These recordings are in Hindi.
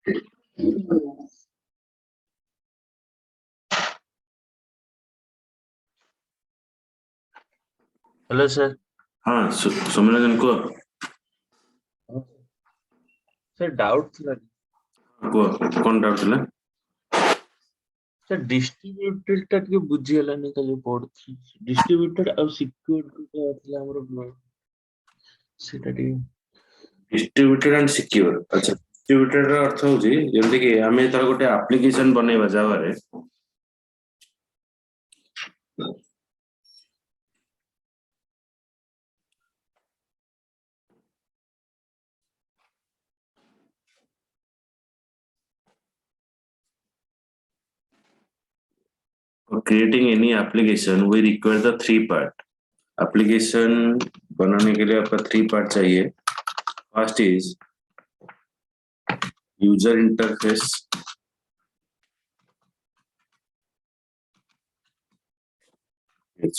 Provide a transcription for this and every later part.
Hello sir. हाँ सोमनाथन को सर डाउट था कौन डाउट ଥିଲା? सर डिस्ट्रीब्यूटेड ଟା ଟିକେ ବୁଝିଗଲାନି କାଲି ପଢୁଥିଲି। डिस्ट्रीब्यूटेड ଆଉ ସିକ୍ୟୁରିଟି ଥିଲା ଆମର ସେଟା ଟିକେ डिस्ट्रीब्यूटेड एंड सिक्योर। अच्छा, डिस्ट्रीब्यूटेड ର ଅର୍ଥ ହଉଛି ଯେମିତି କି ଆମେ ଯେତେବେଳେ ଗୋଟେ ଆପ୍ଲିକେସନ ବନେଇବା ଜାଭାରେ, for creating any application we require the three part. Application बनाने के लिए आपका थ्री पार्ट चाहिए। First is user interface,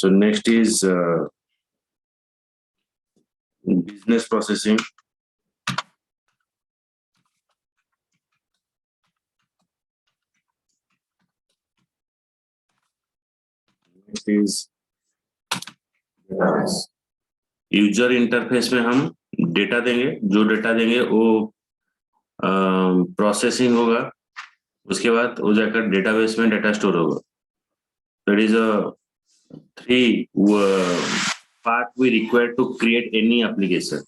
so next is business processing, next is user interface में हम डेटा देंगे, जो डेटा देंगे वो प्रोसेसिंग होगा, उसके बाद वो जाकर डेटाबेस में डेटा स्टोर होगा। That is a three part we require to create any application.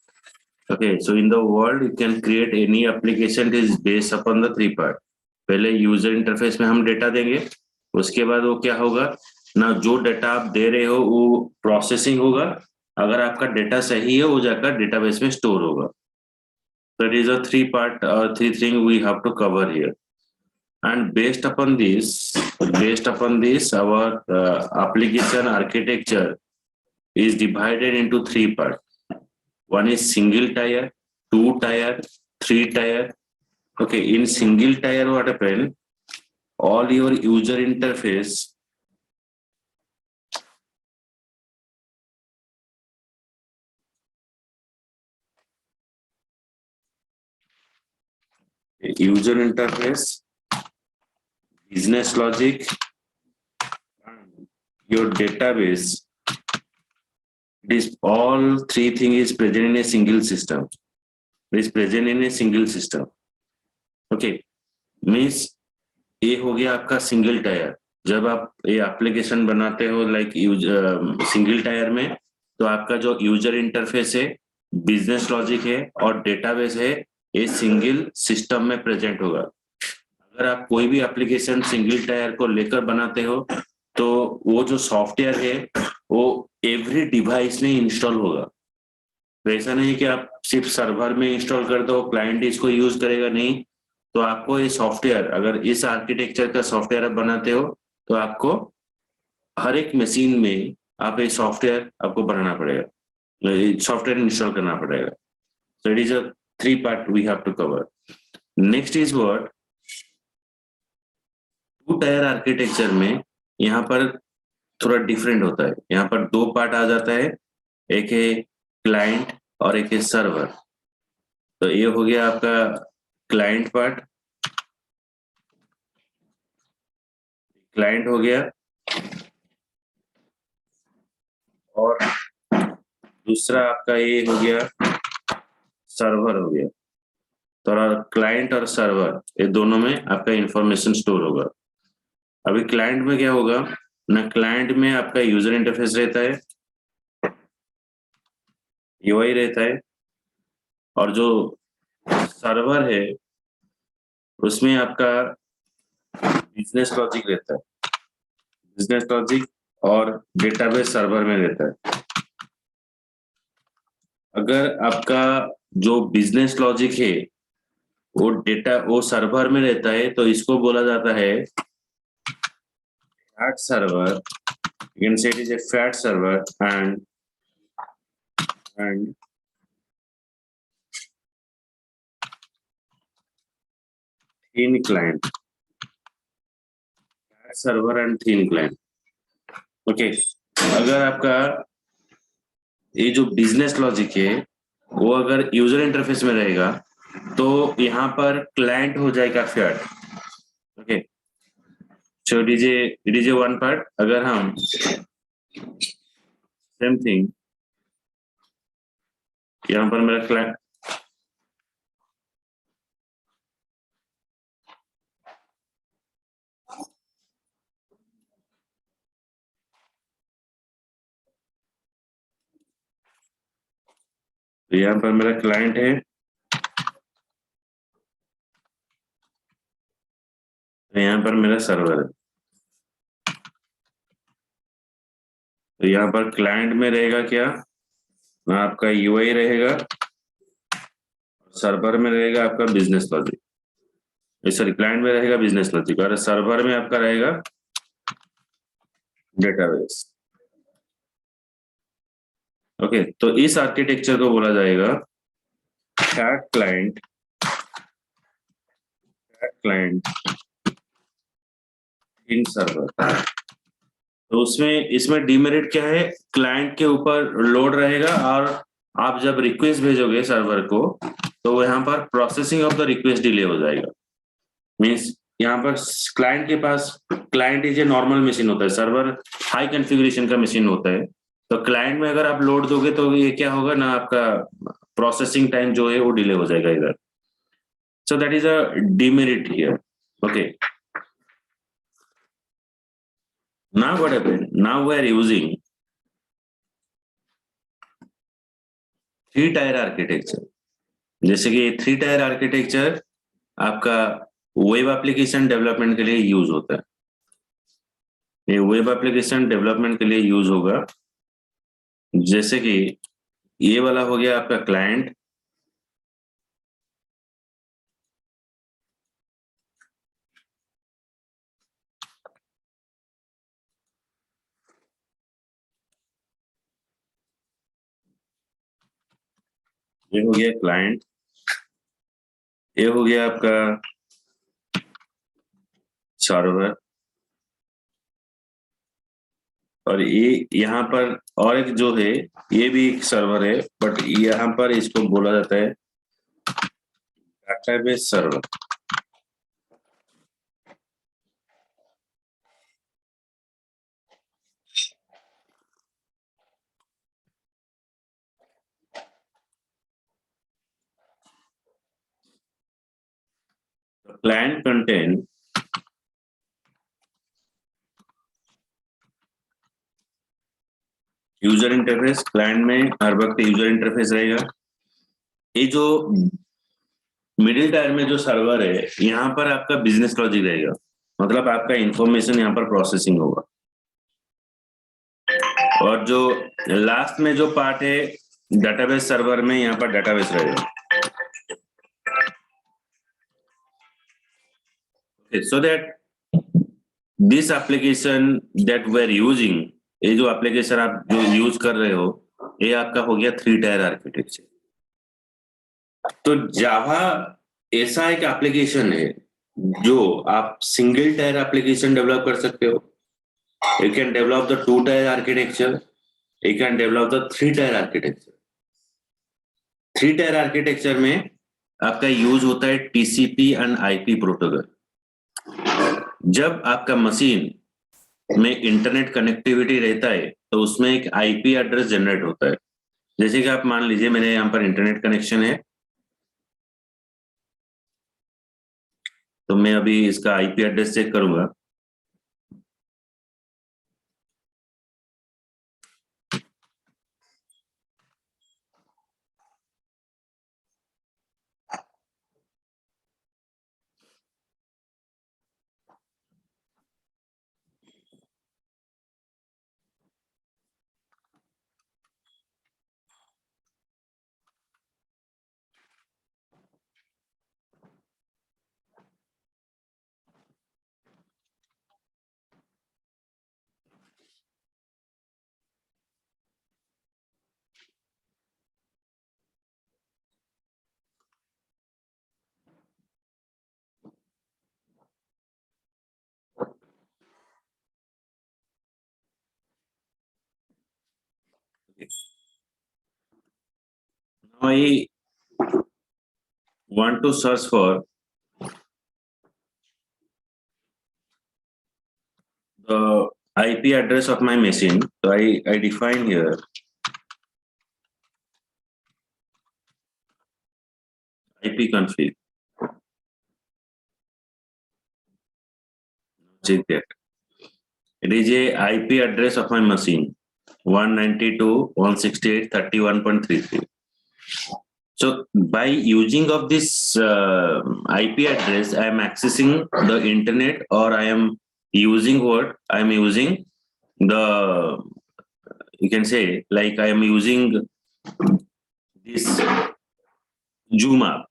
Okay, so in the world you can create any application that is based upon the three part. पहले यूजर इंटरफेस में हम डेटा देंगे, उसके बाद वो क्या होगा ना, जो डेटा आप दे रहे हो वो प्रोसेसिंग होगा, अगर आपका डेटा सही है वो जाकर डेटाबेस में स्टोर होगा। That is a three part or three thing we have to cover here. And based upon this our application architecture is divided into three parts. One is single tier, two tier, three tier. Okay, in single tier what happen, all your user interface business logic, your database, this all three things is present in a single system. Okay, means ये हो गया आपका सिंगल टायर। जब आप ये एप्लीकेशन बनाते हो लाइक सिंगल टायर में, तो आपका जो यूजर इंटरफेस है, बिजनेस लॉजिक है और डेटाबेस है, ये सिंगल सिस्टम में प्रेजेंट होगा। अगर आप कोई भी एप्लीकेशन सिंगल टायर को लेकर बनाते हो तो वो जो सॉफ्टवेयर है वो एवरी डिवाइस में इंस्टॉल होगा। तो ऐसा नहीं कि आप सिर्फ सर्वर में इंस्टॉल कर दो, क्लाइंट इसको यूज करेगा, नहीं। तो आपको ये सॉफ्टवेयर, अगर इस आर्किटेक्चर का सॉफ्टवेयर आप बनाते हो तो आपको हर एक मशीन में आप ये सॉफ्टवेयर आपको बनाना पड़ेगा, सॉफ्टवेयर इंस्टॉल करना पड़ेगा। So it is a three part we have to cover. Next is what, two tier architecture में यहाँ पर थोड़ा डिफरेंट होता है। यहाँ पर दो पार्ट आ जाता है, एक है क्लाइंट और एक है सर्वर। तो ये हो गया आपका क्लाइंट पार्ट, क्लाइंट हो गया, और दूसरा आपका ये हो गया सर्वर हो गया। तो क्लाइंट और सर्वर ये दोनों में आपका इंफॉर्मेशन स्टोर होगा। अभी क्लाइंट में क्या होगा ना, क्लाइंट में आपका यूजर इंटरफेस रहता है, यूआई रहता है, और जो सर्वर है उसमें आपका बिजनेस लॉजिक रहता है, बिजनेस लॉजिक और डेटाबेस सर्वर में रहता है। अगर आपका जो बिजनेस लॉजिक है वो सर्वर में रहता है तो इसको बोला जाता है fat server. You can say it is a fat server and thin client, fat server and thin client. Okay, अगर आपका ये जो बिजनेस लॉजिक है वो अगर यूजर इंटरफेस में रहेगा तो यहाँ पर क्लाइंट हो जाएगा Fiat. Okay, so it is a one part. अगर हम सेम थिंग यहाँ पर मेरा क्लाइंट, तो यहाँ पर मेरा क्लाइंट है, तो यहाँ पर मेरा सर्वर है. तो यहाँ पर क्लाइंट में रहेगा क्या, आपका यूआई रहेगा, सर्वर में रहेगा आपका बिजनेस लॉजिक. सॉरी, क्लाइंट में रहेगा बिजनेस लॉजिक और सर्वर में आपका रहेगा डेटाबेस. ओके, तो इस आर्किटेक्चर को बोला जाएगा चैट क्लाइंट इन सर्वर. तो उसमें इसमें डीमेरिट क्या है, क्लाइंट के ऊपर लोड रहेगा और आप जब रिक्वेस्ट भेजोगे सर्वर को तो यहाँ पर processing of the request delay हो जाएगा. मीन्स यहाँ पर क्लाइंट के पास, client is a normal machine होता है, सर्वर हाई कॉन्फ़िगरेशन का मशीन होता है. तो क्लाइंट में अगर आप लोड दोगे तो ये क्या होगा ना, आपका प्रोसेसिंग टाइम जो है वो डिले हो जाएगा इधर. सो that is a demerit here. Okay, now what happened, now we are using 3 tier architecture. जैसे कि 3 टायर आर्किटेक्चर आपका वेब एप्लीकेशन डेवलपमेंट के लिए यूज होता है. ये वेब एप्लीकेशन डेवलपमेंट के लिए यूज होगा. जैसे कि ये वाला हो गया आपका क्लाइंट, ये हो गया क्लाइंट, ये हो गया आपका सर्वर, और ये यहाँ पर और एक जो है ये भी एक सर्वर है, बट यहाँ पर इसको बोला जाता है database server. Client contain user interface. Client में हर वक्त यूजर इंटरफेस रहेगा. ये जो मिडिल टायर में जो सर्वर है यहाँ पर आपका बिजनेस लॉजिक रहेगा, मतलब आपका इंफॉर्मेशन यहाँ पर प्रोसेसिंग होगा. और जो लास्ट में जो पार्ट है डेटाबेस सर्वर में, यहाँ पर डेटाबेस रहेगा. So that this application that we are using, ये जो एप्लीकेशन आप जो यूज कर रहे हो ये आपका हो गया 3 टायर आर्किटेक्चर. तो जावा ऐसा एक एप्लीकेशन है जो आप सिंगल टायर एप्लीकेशन डेवलप कर सकते हो. You can develop the 2 tier architecture, you can develop the 3 tier architecture. 3 tyre architecture में आपका यूज होता है टीसीपी एंड आईपी प्रोटोकॉल. जब आपका मशीन में इंटरनेट कनेक्टिविटी रहता है तो उसमें एक आईपी एड्रेस जनरेट होता है. जैसे कि आप मान लीजिए मेरे यहाँ पर इंटरनेट कनेक्शन है, तो मैं अभी इसका आईपी एड्रेस चेक करूंगा. Now, want to search for the IP address of my machine, so I define here IP config. Check that. It is a IP address of my machine 192.168.31.33. So by using of this IP address, I am accessing the internet, or I am using what? I am using the, you can say, like I am using this Zoom app.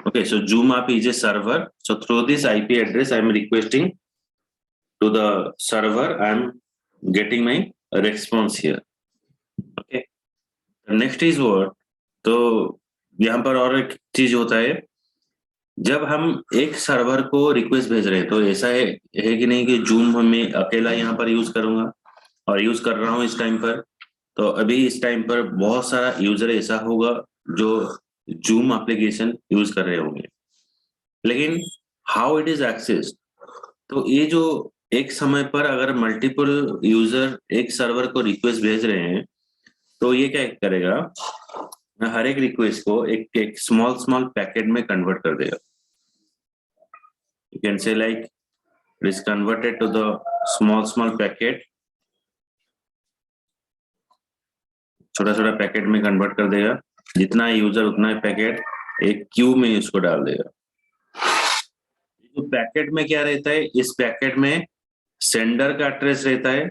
Okay, so Zoom app is a server. So through this IP address, I am requesting to the server, I am getting my response here. Okay, the next is what? तो यहाँ पर और एक चीज होता है, जब हम एक सर्वर को रिक्वेस्ट भेज रहे हैं तो ऐसा है कि नहीं कि जूम मैं अकेला यहाँ पर यूज करूंगा और यूज कर रहा हूँ इस टाइम पर, तो अभी इस टाइम पर बहुत सारा यूजर ऐसा होगा जो जूम एप्लीकेशन यूज कर रहे होंगे, लेकिन हाउ इट इज एक्सेस, तो ये जो एक समय पर अगर मल्टीपल यूजर एक सर्वर को रिक्वेस्ट भेज रहे हैं, तो ये क्या करेगा, हर एक रिक्वेस्ट को एक स्मॉल पैकेट में कन्वर्ट कर देगा. You can say like it is converted to the small packet, छोटा पैकेट में कन्वर्ट कर देगा. जितना यूजर उतना पैकेट एक क्यू में इसको डाल देगा. तो पैकेट में क्या रहता है, इस पैकेट में सेंडर का एड्रेस रहता है,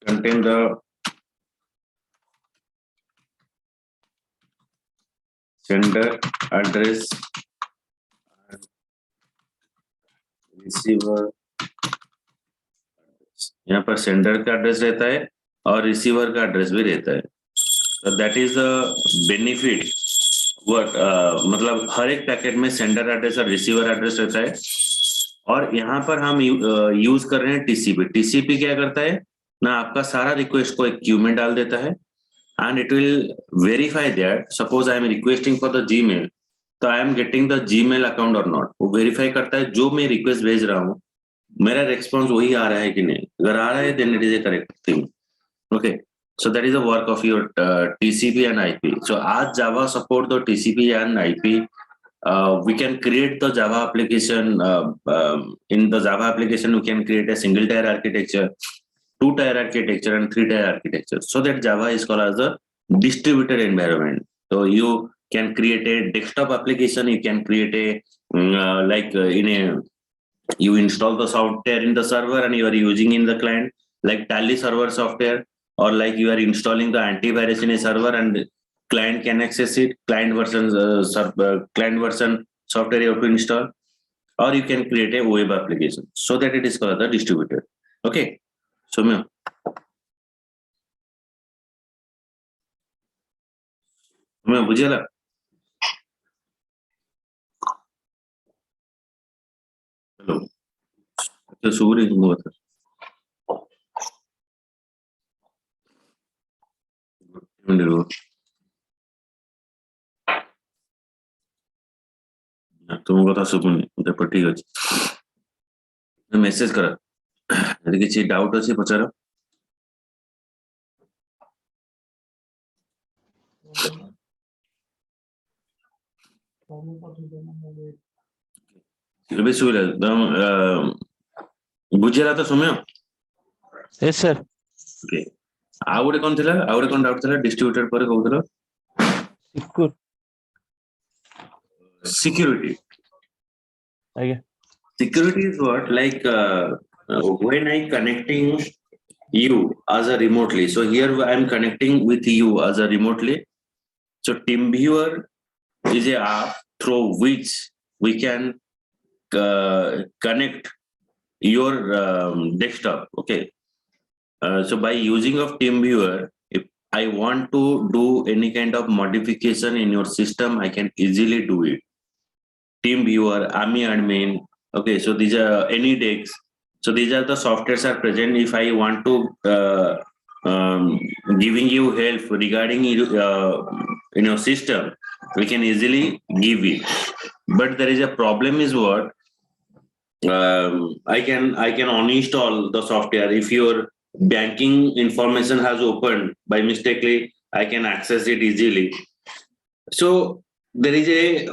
contain the sender address and receiver. यहाँ पर सेंडर का एड्रेस रहता है और रिसीवर का एड्रेस भी रहता है. That is the benefit. मतलब हर एक पैकेट में सेंडर एड्रेस और रिसीवर एड्रेस रहता है. और यहाँ पर हम यूज कर रहे हैं टीसीपी. टीसीपी क्या करता है ना, आपका सारा रिक्वेस्ट को एक क्यू में डाल देता है, and it will verify that suppose I am requesting for the Gmail, तो I am getting the Gmail account or not. वो verify करता है जो मैं रिक्वेस्ट भेज रहा हूँ मेरा रेस्पॉन्स वही आ रहा है कि नहीं. अगर आ रहा है then it is a correct thing. Okay, so that is the work of your TCP and IP. So as Java support the TCP and IP, we can create the Java application. In the Java application, we can create a single tier architecture, 2-tier architecture and 3-tier architecture, so that Java is called as a distributed environment. So you can create a desktop application, you can create a you install the software in the server and you are using in the client, like Tally server software, or like you are installing the antivirus in a server and client can access it. Client version software you have to install, or you can create a web application, so that it is called the distributed. Okay, सौम्य, बुझेला. हेलो, अच्छा सुबह तुमको बता तुम कथा सुबुनि पर ठीक अच्छे मेसेज कर किसी डाउट अच्छे पचार. बुझेला तो सौम्य. Yes sir. ओके, आ गोटे कौन थिला, आ गोटे कौन डाउट थिला डिस्ट्रीब्यूटर पर कहउतलो सिक्योरिटी. आगे Security is what, like when I connecting you as a remotely. So here I am connecting with you as a remotely. So TeamViewer is a app through which we can connect your desktop. Okay. So by using of TeamViewer, if I want to do any kind of modification in your system, I can easily do it. TeamViewer, AMI admin. Okay, so these are AnyDesk. So these are the softwares are present. If I want to giving you help regarding in your system, we can easily give it. But there is a problem is what I can uninstall the software if your banking information has opened by mistakenly. I can access it easily. So there is a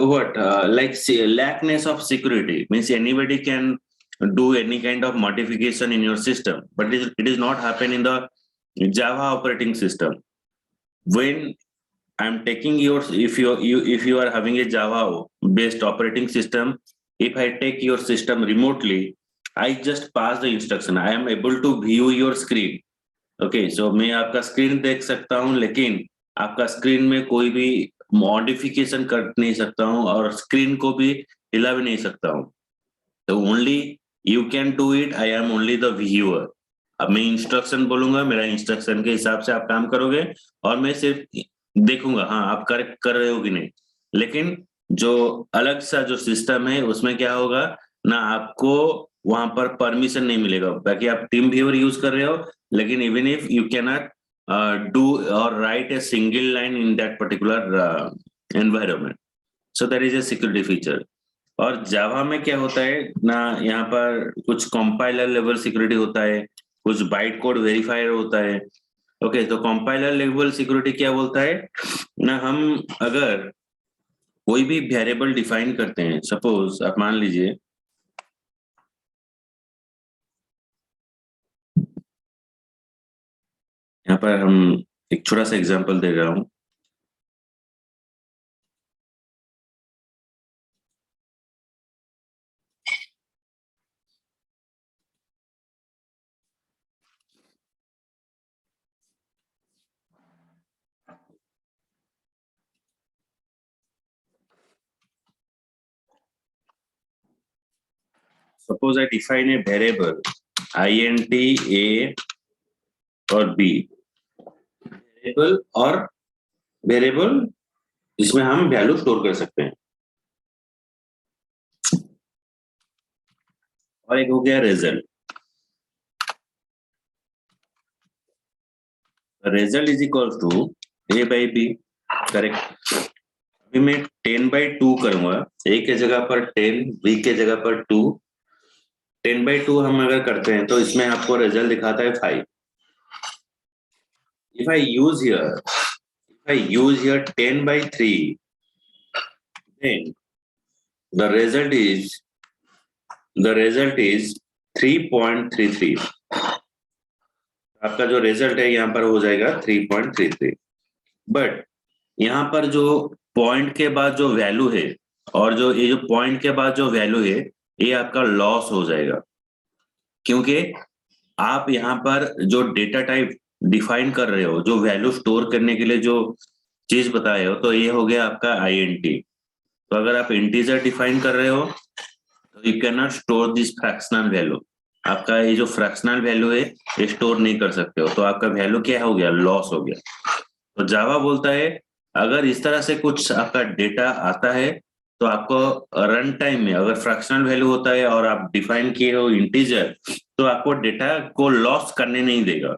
lackness of security, means anybody can do any kind of modification in your system, but it is not happen in the Java operating system. When I'm taking yours, if you are having a Java based operating system, if I take your system remotely, I just pass the instruction. I am able to view your screen. Okay, so मैं आपका स्क्रीन देख सकता हूँ, लेकिन आपका स्क्रीन में कोई भी मॉडिफिकेशन कर नहीं सकता हूँ और स्क्रीन को भी हिला भी नहीं सकता हूँ. तो only you can do it. I am only the viewer. अब मैं इंस्ट्रक्शन बोलूंगा, मेरा इंस्ट्रक्शन के हिसाब से आप काम करोगे और मैं सिर्फ देखूंगा हाँ आप करेक्ट कर रहे हो कि नहीं. लेकिन जो अलग सा जो सिस्टम है उसमें क्या होगा ना, आपको वहां पर परमिशन नहीं मिलेगा. बाकी आप टीम व्यूअर यूज कर रहे हो, लेकिन even if you can not do or write a single line in that particular environment. So that is a security feature. और जावा में क्या होता है ना, यहाँ पर कुछ कंपाइलर लेवल सिक्योरिटी होता है, कुछ बाइट कोड वेरीफायर होता है. ओके, तो कंपाइलर लेवल सिक्योरिटी क्या बोलता है ना, हम अगर कोई भी वेरिएबल डिफाइन करते हैं, सपोज आप मान लीजिए यहाँ पर हम एक छोटा सा एग्जांपल दे रहा हूं. Suppose I define a variable int a और b, वेरिएबल इसमें हम वैल्यू स्टोर कर सकते हैं. और एक हो गया result. Result is equal to a by b. Correct. अभी मैं 10/2 करूंगा. a के जगह पर 10, b के जगह पर 2. 10/2 हम अगर करते हैं तो इसमें आपको रिजल्ट दिखाता है 5. If I use here 10/3, then the result is 3.33. आपका जो रिजल्ट है यहाँ पर हो जाएगा 3.33. बट यहाँ पर जो पॉइंट के बाद जो वैल्यू है और जो ये जो पॉइंट के बाद जो वैल्यू है ये आपका लॉस हो जाएगा, क्योंकि आप यहाँ पर जो डेटा टाइप डिफाइन कर रहे हो, जो वैल्यू स्टोर करने के लिए जो चीज बताए हो, तो ये हो गया आपका int. तो अगर आप इंटीजर डिफाइन कर रहे हो तो you can not store this fractional value. आपका ये जो फ्रैक्शनल वैल्यू है ये स्टोर नहीं कर सकते हो, तो आपका वैल्यू क्या हो गया, लॉस हो गया. तो जावा बोलता है अगर इस तरह से कुछ आपका डेटा आता है तो आपको रन टाइम में अगर फ्रैक्शनल वैल्यू होता है और आप डिफाइन किए हो इंटीजर, तो आपको डेटा को लॉस करने नहीं देगा.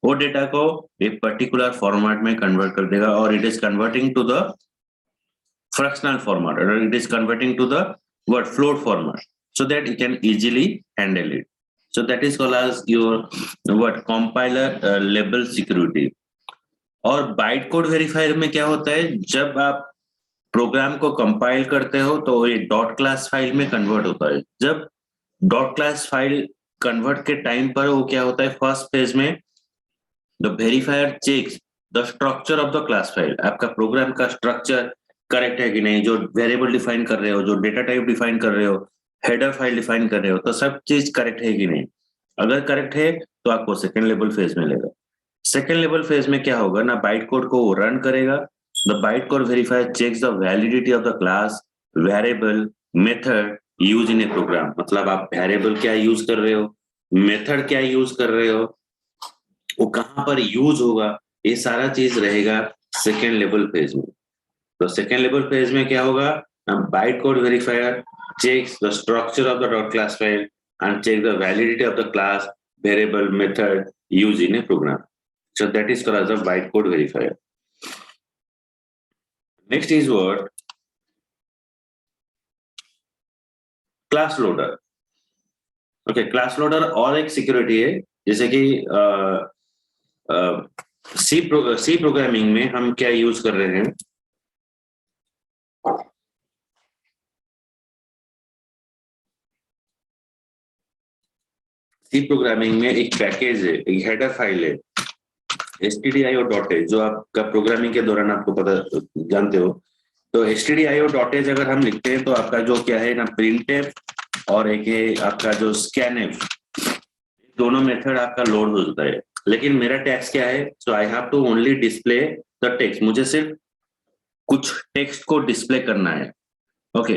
वो डेटा को एक पर्टिकुलर फॉर्मेट में कन्वर्ट कर देगा और it is converting to the fractional format और it is converting to the what float format, so that you can easily handle it. So that is called as your compiler level security. और बाइट कोड वेरीफायर में क्या होता है, जब आप प्रोग्राम को कंपाइल करते हो तो ये डॉट क्लास फाइल में कन्वर्ट होता है. जब डॉट क्लास फाइल कन्वर्ट के टाइम पर वो क्या होता है, फर्स्ट फेज में the verifier checks the structure of the class file. आपका प्रोग्राम का स्ट्रक्चर करेक्ट है कि नहीं, जो वेरिएबल डिफाइन कर रहे हो, जो डेटा टाइप डिफाइन कर रहे हो, हेडर फाइल डिफाइन कर रहे हो, तो सब चीज करेक्ट है कि नहीं. अगर करेक्ट है तो आपको सेकेंड लेवल फेज में लेगा. सेकेंड लेवल फेज में क्या होगा ना, बाइट कोड को रन करेगा. The byte code verifier checks the validity of the class, variable, method use in a program. मतलब आप वेरिएबल क्या यूज कर रहे हो, मेथड क्या यूज कर रहे हो, वो कहाँ पर यूज होगा, ये सारा चीज रहेगा सेकेंड लेवल फेज में. तो सेकेंड लेवल फेज में क्या होगा, bite code verifier checks the structure of the dot class file and check the validity of the class, variable, method used in a program. So that is called as a bytecode verifier. Next is what? Class loader. Okay, class loader और एक सिक्योरिटी है, जैसे कि सी प्रोग्रामिंग में हम क्या यूज कर रहे हैं. सी प्रोग्रामिंग में एक पैकेज है, एक हेडर फाइल है stdio.h, जो आपका प्रोग्रामिंग के दौरान आपको पता जानते हो. तो stdio.h अगर हम लिखते हैं तो आपका जो क्या है ना, printf और एक है आपका जो scanf, दोनों मेथड आपका लोड हो जाता है. लेकिन मेरा टेक्स्ट क्या है, so I have to only display the text. मुझे सिर्फ कुछ टेक्स्ट को डिस्प्ले करना है. ओके,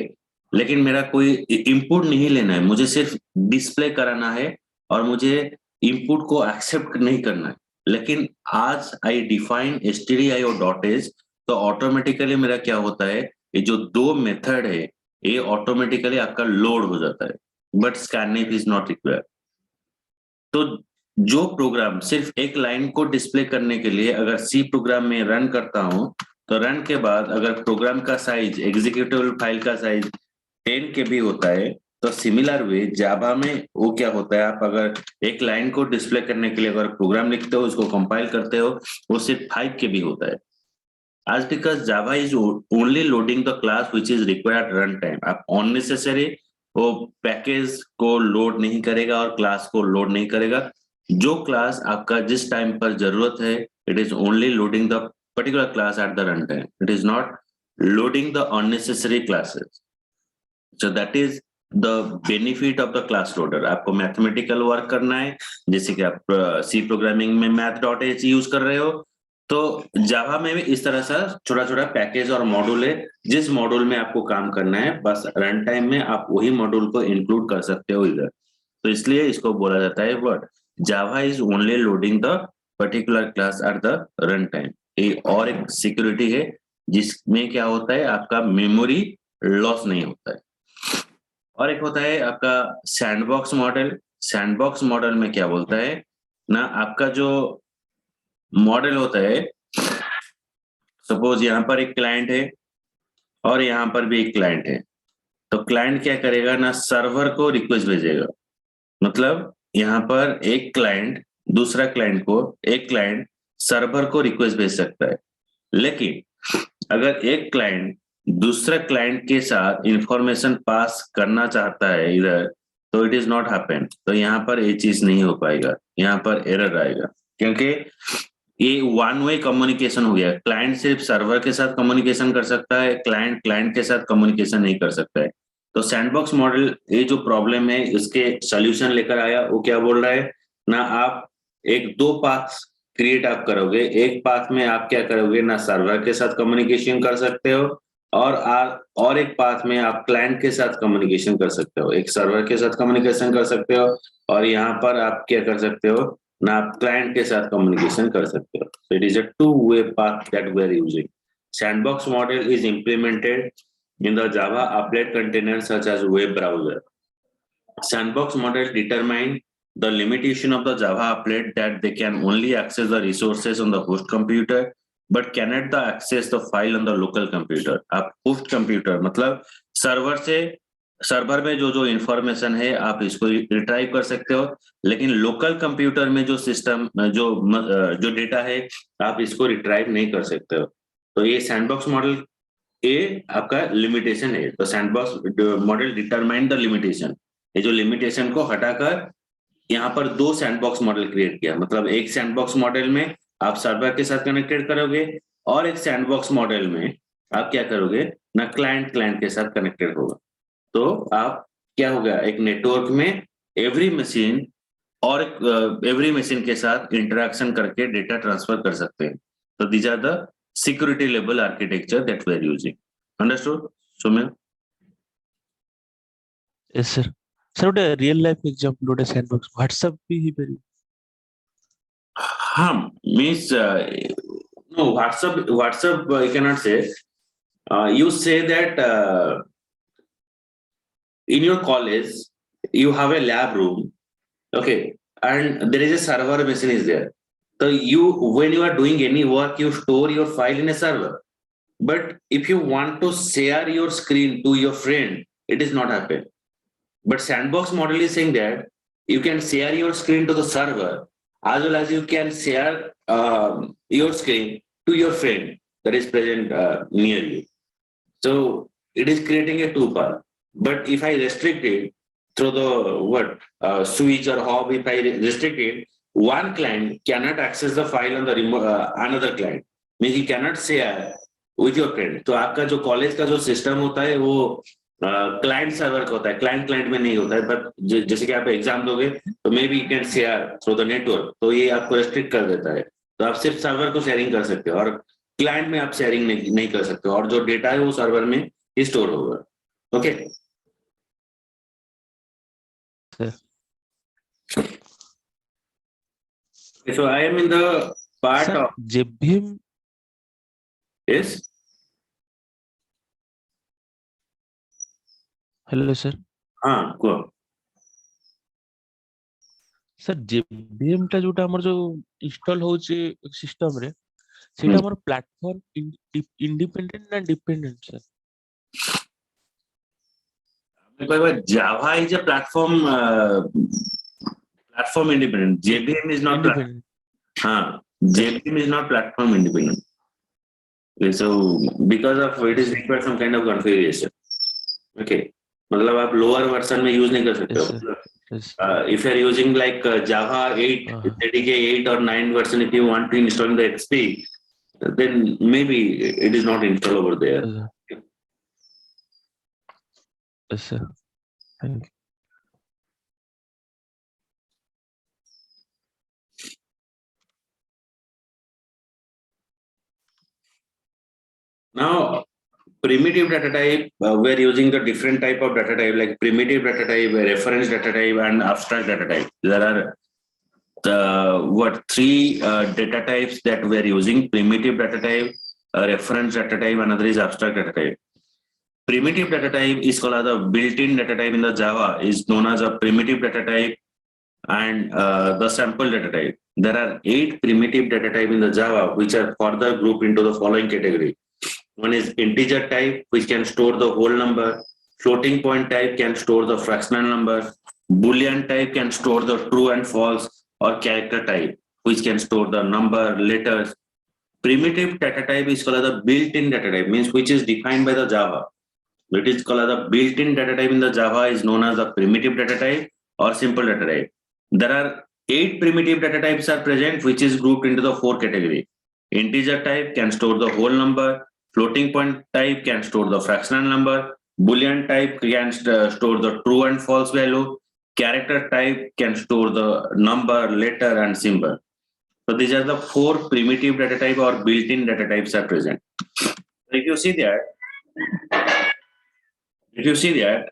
लेकिन मेरा कोई इनपुट नहीं लेना है, मुझे सिर्फ डिस्प्ले कराना है और मुझे इनपुट को एक्सेप्ट नहीं करना है. लेकिन आज आई डिफाइन stdio.h, तो ऑटोमेटिकली मेरा क्या होता है, ये जो दो मेथड है ये ऑटोमेटिकली आपका लोड हो जाता है, but scanf is not required. तो जो प्रोग्राम सिर्फ एक लाइन को डिस्प्ले करने के लिए अगर सी प्रोग्राम में रन करता हूं, तो रन के बाद अगर प्रोग्राम का साइज, एग्जीक्यूटेबल फाइल का साइज 10 KB होता है, तो सिमिलर वे जावा में वो क्या होता है, आप अगर एक लाइन को डिस्प्ले करने के लिए अगर प्रोग्राम लिखते हो, उसको कंपाइल करते हो, वो सिर्फ 5 KB होता है. आज because Java is only loading the class which is required run time. आप अननेसेसरी वो पैकेज को लोड नहीं करेगा और क्लास को लोड नहीं करेगा. जो क्लास आपका जिस टाइम पर जरूरत है, it is only loading the particular class at the run time. It is not loading the unnecessary classes. So that is the benefit of the class loader. आपको मैथमेटिकल वर्क करना है, जैसे कि आप सी प्रोग्रामिंग में math.h यूज कर रहे हो, तो जावा में भी इस तरह से छोटा छोटा पैकेज और मॉड्यूल है. जिस मॉड्यूल में आपको काम करना है, बस रन टाइम में आप वही मॉड्यूल को इंक्लूड कर सकते हो इधर. तो इसलिए इसको बोला जाता है what, Java is only loading the particular class at the run time. ये और एक सिक्योरिटी है जिसमें क्या होता है, आपका मेमोरी लॉस नहीं होता है. और एक होता है आपका सैंडबॉक्स मॉडल. सैंडबॉक्स मॉडल में क्या बोलता है ना, आपका जो मॉडल होता है, सपोज यहाँ पर एक क्लाइंट है और यहाँ पर भी एक क्लाइंट है, तो क्लाइंट क्या करेगा ना, सर्वर को रिक्वेस्ट भेजेगा. मतलब यहाँ पर एक क्लाइंट दूसरा क्लाइंट को, एक क्लाइंट सर्वर को रिक्वेस्ट भेज सकता है. लेकिन अगर एक क्लाइंट दूसरा क्लाइंट के साथ इंफॉर्मेशन पास करना चाहता है इधर, तो इट इज नॉट हैपन. तो यहाँ पर ये चीज नहीं हो पाएगा, यहाँ पर एरर आएगा, क्योंकि ये वन वे कम्युनिकेशन हो गया. क्लाइंट सिर्फ सर्वर के साथ कम्युनिकेशन कर सकता है, क्लाइंट क्लाइंट के साथ कम्युनिकेशन नहीं कर सकता है. तो सैंडबॉक्स मॉडल ये जो प्रॉब्लम है इसके सॉल्यूशन लेकर आया. वो क्या बोल रहा है ना, आप एक दो पाथ क्रिएट आप करोगे. एक पाथ में आप क्या करोगे ना, सर्वर के साथ कम्युनिकेशन कर सकते हो, और एक पाथ में आप क्लाइंट के साथ कम्युनिकेशन कर सकते हो. एक सर्वर के साथ कम्युनिकेशन कर सकते हो और यहाँ पर आप क्या कर सकते हो ना, आप क्लाइंट के साथ कम्युनिकेशन कर सकते हो. So it is a two-way path that we are using. Sandbox model is implemented in the Java applet container such as web browser. Sandbox model determine the limitation of the Java applet, that they can only access the resources on the host computer but cannot the access the file on the local computer. आप host computer मतलब सर्वर में जो इंफॉर्मेशन है आप इसको रिट्राइव कर सकते हो, लेकिन लोकल कंप्यूटर में जो सिस्टम जो डेटा है आप इसको रिट्राइव नहीं कर सकते हो. तो ये सैंडबॉक्स मॉडल ये आपका लिमिटेशन है. तो sandbox model determine the limitation. ये जो लिमिटेशन को हटाकर यहाँ पर दो सैंडबॉक्स मॉडल क्रिएट किया. मतलब एक सैंडबॉक्स मॉडल में आप सर्वर के साथ कनेक्टेड करोगे और एक सैंडबॉक्स मॉडल में आप क्या करोगे ना, क्लाइंट के साथ कनेक्टेड होगा. तो आप क्या होगा, एक नेटवर्क में एवरी मशीन के साथ इंटरेक्शन करके डेटा ट्रांसफर कर सकते हैं. तो these are the security level architecture that we are using. Understood Sumit? Yes, sir. Sir, what a real life example of a sandbox? WhatsApp भी ही very. हाँ, means no, WhatsApp you cannot say. You say that in your college you have a lab room, okay, and there is a server machine is there. So when you are doing any work, you store your file in a server. But if you want to share your screen to your friend, it is not happen. But sandbox model is saying that you can share your screen to the server as well as you can share your screen to your friend that is present near you. So it is creating a two-path. But if I restrict it through the switch or hop, if I restrict it, one client cannot access the file on the another client. Means you cannot share with your friend. तो आपका जो कॉलेज का जो सिस्टम होता है वो क्लाइंट सर्वर का होता है, क्लाइंट में नहीं होता है. बट जैसे कि आप एग्जाम दोगे तो may be you can share through the network, तो ये आपको रेस्ट्रिक्ट कर देता है. तो आप सिर्फ सर्वर को शेयरिंग कर सकते हो और क्लाइंट में आप शेयरिंग नहीं कर सकते, और जो डेटा है वो सर्वर में स्टोर होगा. Okay so I am in the part Sir, of JVM. Yes. Hello, sir. हाँ को Sir, JVM टा जोटा हमर जो install होचे system रे, सेटा हमर platform independent ना dependent, sir. Java is a platform independent. JVM is not Independent. JVM is not platform independent. Okay, so because of it is required some kind of configuration. Okay, मतलब आप lower version में use नहीं कर सकते Yes, हो. sir. Yes. If you are using like Java 8, JDK 8 or 9 version, if you want to install the XP, then maybe it is not installed over there. Yes, sir. Yes, sir. Thank you. Now, primitive data type, we're using the different type of data type like primitive data type, reference data type, and abstract data type. There are three data types that we're using: primitive data type, reference data type, another is abstract data type. Primitive data type is called as a built-in data type in the Java, is known as a primitive data type, and the sample data type. There are 8 primitive data type in the Java, which are further grouped into the following category. One is integer type, which can store the whole number. Floating point type can store the fractional number. Boolean type can store the true and false, or character type, which can store the number, letters. Primitive data type is called as a built-in data type, means which is defined by the Java. It is called as a built-in data type in the Java is known as a primitive data type or simple data type. There are 8 primitive data types are present, which is grouped into the 4 category. Integer type can store the whole number. Floating point type can store the fractional number. Boolean type can store the true and false value. Character type can store the number, letter, and symbol. So these are the 4 primitive data type or built-in data types are present. If you see that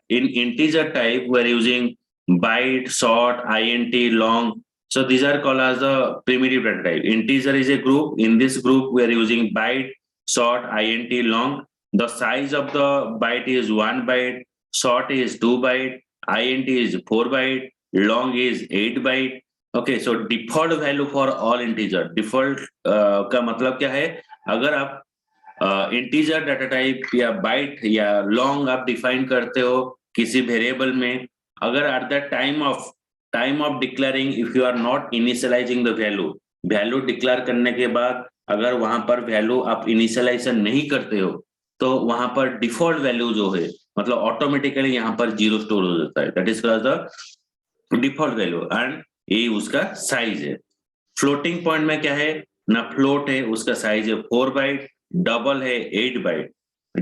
in integer type, we're using byte, short, int, long. So these are called as the primitive data type. Integer is a group. In this group, we are using byte, short, int, long. The size of the byte is 1 byte, short is 2 byte, int is 4 byte, long is 8 byte. Okay, so default value for all integer. Default का मतलब क्या है? अगर आप इंटीजर डाटा टाइप या बाइट या लॉन्ग आप डिफाइन करते हो किसी वेरिएबल में, अगर at the time of declaring if you are not initializing the value declare करने के बाद अगर वहां पर वैल्यू आप इनिशियलाइजेशन नहीं करते हो तो वहां पर डिफॉल्ट वैल्यू जो है मतलब ऑटोमेटिकली यहाँ पर 0 स्टोर हो जाता है. That is called the default value and ये उसका साइज है. फ्लोटिंग पॉइंट में क्या है ना, फ्लोट है उसका साइज है 4 बाइट, डबल है 8 bite.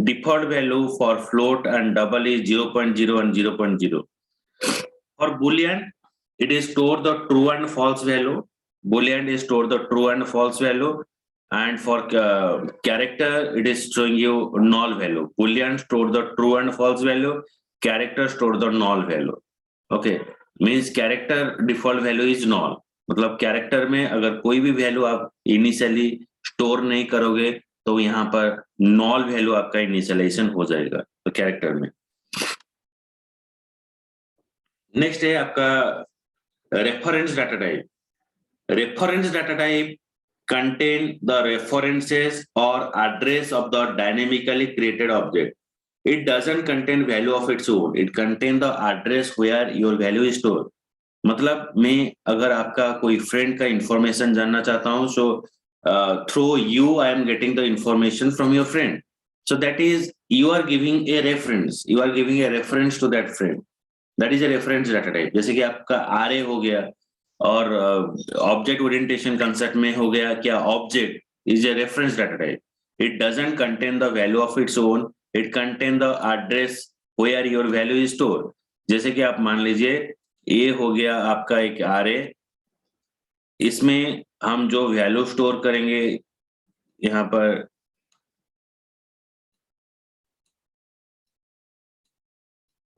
Default value for float and double is 0.0 and 0.0. For Boolean, it is store the true and false value. Boolean is store the true and false value. And for character, it is showing you null value. Boolean store the true and false value. Character store the null value. Okay, means character default value is null. मतलब कैरेक्टर में अगर कोई भी वैल्यू आप इनिशियली स्टोर नहीं करोगे तो यहाँ पर नॉल वैल्यू आपका इनिशियलाइजेशन हो जाएगा तो कैरेक्टर में. नेक्स्ट है आपका reference data type. reference data type contain the references or address of the dynamically created object. It doesn't contain value of its own. It contain the address where your value is stored. मतलब मैं अगर आपका कोई फ्रेंड का इंफॉर्मेशन जानना चाहता हूँ, so through you I am getting the information from your friend. So that is, you are giving a reference. You are giving a reference to that friend. That is a reference data type. जैसे कि आपका array हो गया, और ऑब्जेक्ट ओरिएंटेशन कंसेप्ट में हो गया क्या, object is a reference data type. It doesn't contain the value of its own. It contain the address where your value is stored. जैसे कि आप मान लीजिए ये हो गया आपका एक array, इसमें हम जो वैल्यू स्टोर करेंगे यहाँ पर,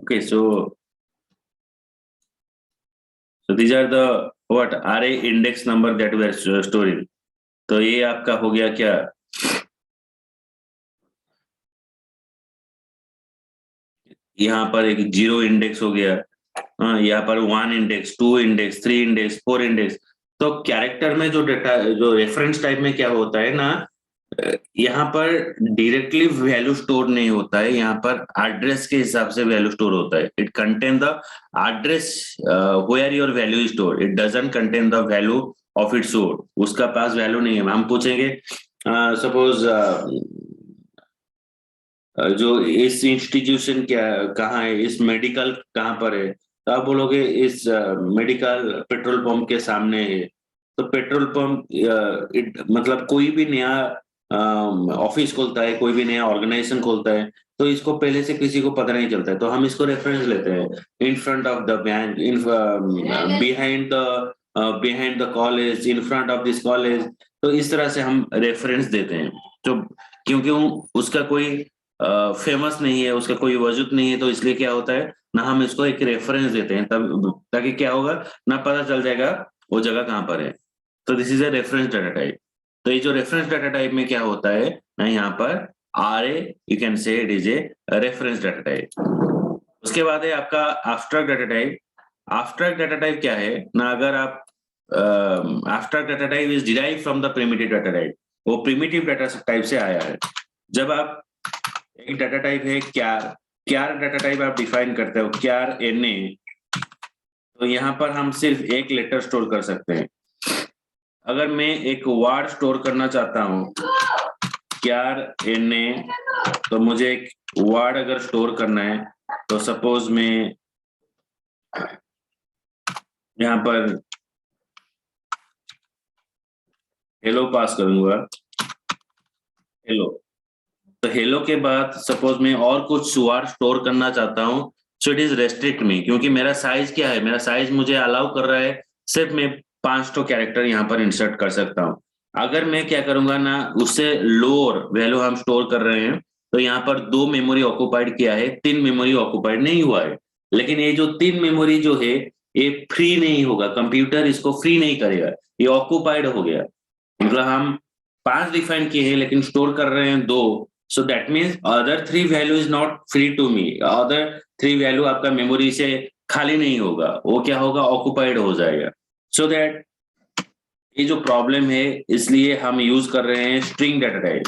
okay, so these are the what array index number that we are storing. तो ये आपका हो गया क्या, यहाँ पर एक 0 इंडेक्स हो गया, यहाँ पर 1 इंडेक्स, 2 इंडेक्स, 3 इंडेक्स, 4 इंडेक्स. तो कैरेक्टर में जो डेटा, जो रेफरेंस टाइप में क्या होता है ना, यहाँ पर डायरेक्टली वैल्यू स्टोर नहीं होता है, यहाँ पर एड्रेस के हिसाब से वैल्यू स्टोर होता है. It contain the address where your value is store. It doesn't contain the value of its own. उसका पास वैल्यू नहीं है. हम पूछेंगे सपोज जो इस इंस्टीट्यूशन क्या कहाँ है, इस मेडिकल कहाँ पर है, तो आप बोलोगे इस मेडिकल पेट्रोल पंप के सामने है. तो पेट्रोल पंप मतलब कोई भी नया ऑफिस खोलता है, कोई भी नया ऑर्गेनाइजेशन खोलता है, तो इसको पहले से किसी को पता नहीं चलता है, तो हम इसको रेफरेंस लेते हैं. In front of the bank, in behind the college, in front of this college. तो इस तरह से हम रेफरेंस देते हैं. तो क्योंकि उसका कोई फेमस नहीं है, उसका कोई वजूद नहीं है, तो इसलिए क्या होता है ना, हम इसको एक रेफरेंस देते हैं, तब ताकि क्या होगा ना, पता चल जाएगा वो जगह कहाँ पर है. तो this is a reference data type. तो ये जो रेफरेंस डाटा टाइप में क्या होता है ना, यहाँ पर RA you can say it is a reference data type. उसके बाद है आपका abstract data type. Abstract data type क्या है ना, अगर आप abstract data type is derived from the primitive data type. वो प्रिमिटिव डाटा टाइप से आया है. जब आप एक डाटा टाइप है क्यार डाटा टाइप आप डिफाइन करते हो, क्यार NA, तो यहाँ पर हम सिर्फ एक लेटर स्टोर कर सकते हैं. अगर मैं एक वर्ड स्टोर करना चाहता हूँ क्यार NA, तो मुझे एक वर्ड अगर स्टोर करना है, तो सपोज मैं यहाँ पर हेलो पास करूंगा, हेलो. तो हेलो के बाद सपोज मैं और कुछ वर्ड स्टोर करना चाहता हूँ, so it is restrict me, क्योंकि मेरा साइज क्या है, मेरा साइज मुझे अलाउ कर रहा है सिर्फ मैं 5 कैरेक्टर यहाँ पर इंसर्ट कर सकता हूँ. अगर मैं क्या करूंगा ना, उससे लोअर वैल्यू हम स्टोर कर रहे हैं, तो यहाँ पर 2 मेमोरी ऑक्युपाइड किया है, 3 मेमोरी ऑक्युपाइड नहीं हुआ है. लेकिन ये जो 3 मेमोरी जो है ये फ्री नहीं होगा, कंप्यूटर इसको फ्री नहीं करेगा, ये ऑक्युपाइड हो गया. मतलब हम 5 डिफाइन किए हैं लेकिन स्टोर कर रहे हैं 2. So that means other 3 value is not free to me. Other 3 value आपका मेमोरी से खाली नहीं होगा, वो क्या होगा, ऑक्युपाइड हो जाएगा. So that ये जो प्रॉब्लम है, इसलिए हम यूज कर रहे हैं string data type.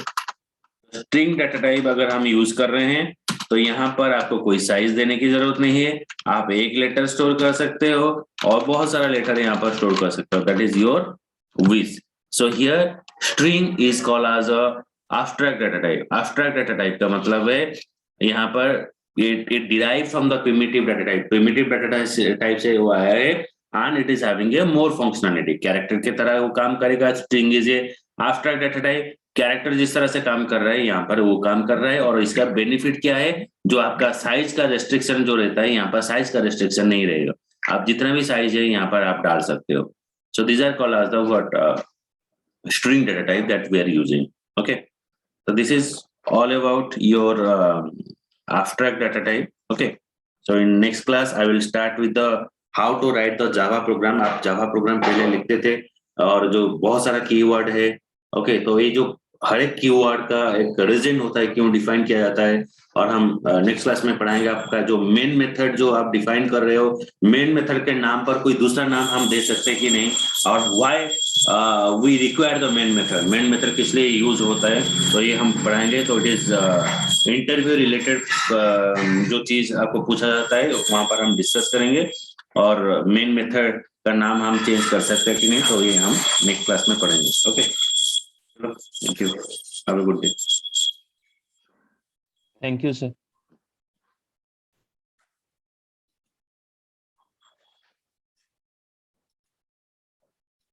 String data type अगर हम यूज कर रहे हैं, तो यहाँ पर आपको कोई साइज देने की जरूरत नहीं है. आप एक लेटर स्टोर कर सकते हो और बहुत सारा लेटर यहाँ पर स्टोर कर सकते हो. That is your wish. So here string is called as a abstract data type. Abstract data type का मतलब है यहाँ पर it derived from the primitive data type. Primitive data type से वो आया है and it is having a more functionality. Character के तरह वो काम करेगा. String is a abstract data type. Character जिस तरह से काम कर रहा है यहाँ पर वो काम कर रहा है. और इसका बेनिफिट क्या है, जो आपका साइज का रेस्ट्रिक्शन जो रहता है, यहाँ पर साइज का रेस्ट्रिक्शन नहीं रहेगा. आप जितना भी साइज है यहाँ पर आप डाल सकते हो. So these are called as the what string data type that we are using. Okay. So this is all about your abstract data type. Okay. So in next class I will start with the how to write the Java program. आप Java program पहले लिखते थे और जो बहुत सारा कीवर्ड है. Okay, तो ये जो हर एक कीवर्ड का एक रीजन होता है, क्यों डिफाइन किया जाता है, और हम नेक्स्ट क्लास में पढ़ाएंगे। आपका जो मेन मेथड जो आप डिफाइन कर रहे हो, मेन मेथड के नाम पर कोई दूसरा नाम हम दे सकते हैं कि नहीं, और why we require the main method किस लिए यूज होता है, तो ये हम पढ़ाएंगे। तो इट इज इंटरव्यू रिलेटेड जो चीज आपको पूछा जाता है वहां पर हम डिस्कस करेंगे, और मेन मेथड का नाम हम चेंज कर सकते हैं कि नहीं, तो ये हम नेक्स्ट क्लास में पढ़ेंगे। ओके, चलो, thank you, have a good day. Thank you sir.